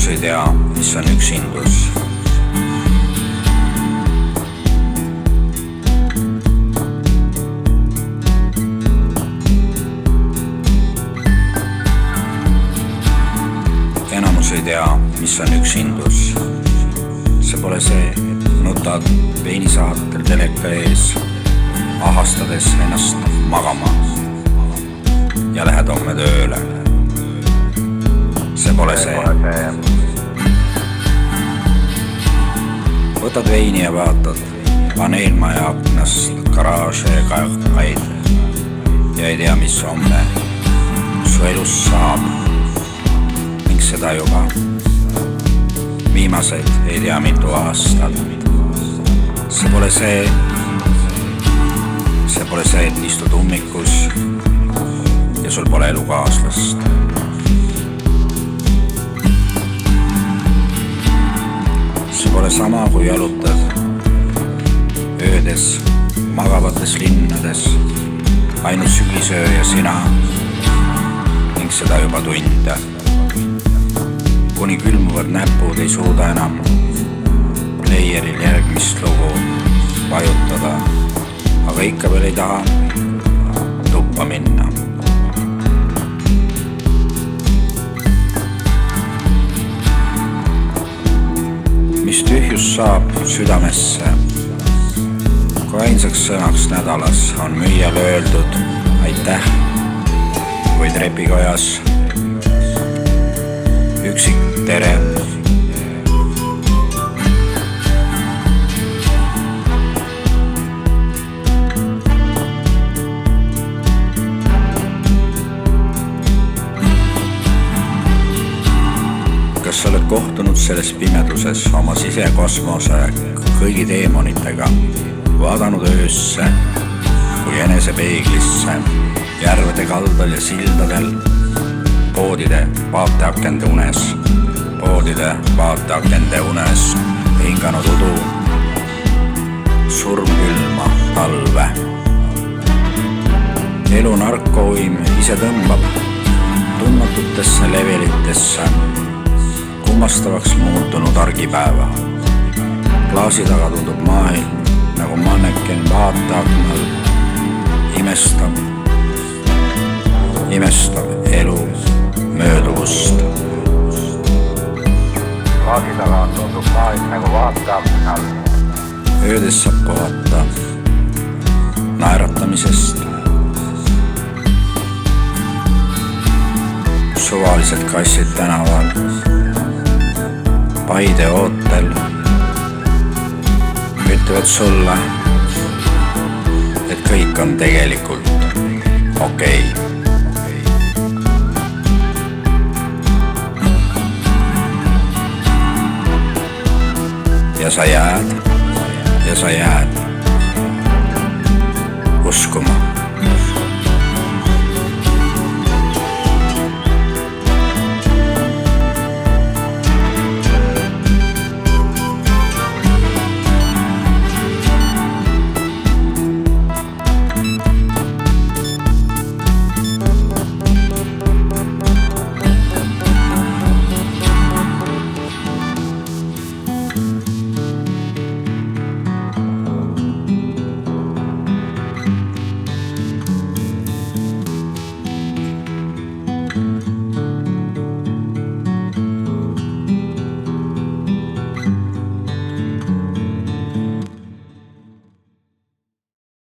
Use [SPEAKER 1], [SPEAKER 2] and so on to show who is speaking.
[SPEAKER 1] Enamus ei tea, mis on üksindus. Enamus ei tea, mis on üksindus. See pole see, et nutad veinisaatel teleka ees, ahastades ennast magama ja lähed homme tööle. See pole see. Võtad veini ja vaatad paneelmaja aknast garaaže ja kaid ja ei tea, mis homme su elus saab. Ning seda juba viimased ei tea mitu aastat. See pole see, et istud ummikus ja sul pole elukaaslast. See pole sama, kui jalutad öödes magavates linnades, ainult sügisöö ja sina ning seda juba tunde. Kuni külmuvad näpud ei suuda enam playeril järgmist lugu vajutada, aga ikka veel ei taha tuppa minna. Mis tühjus saab südamesse, kui ainsaks sõnaks nädalas on müüjal öeldud aitäh või trepikojas üksik tere. Kas sa oled kohtunud selles pimeduses oma sisekosmose kõigi teemonitega, vaadanud öösse kui enesepeeglisse, järvede kaldal ja sildadel, poodide vaateakende unes, hinganud udu surmkülma talve. Elu narkouim ise tõmbab tundmatutesse levelitesse, kummastavaks muutunud argipäeva. Klaasi taga tundub maailm nagu manneken vaateaknal, imestab elu mööduvust. Klaasi taga tundub maailm nagu vaateaknal. Öödes saab puhata naeratamisest, suvalised kassid tänaval, Paide ootel ütlevad sulle, et kõik on tegelikult okei. Ja sa jääd uskuma.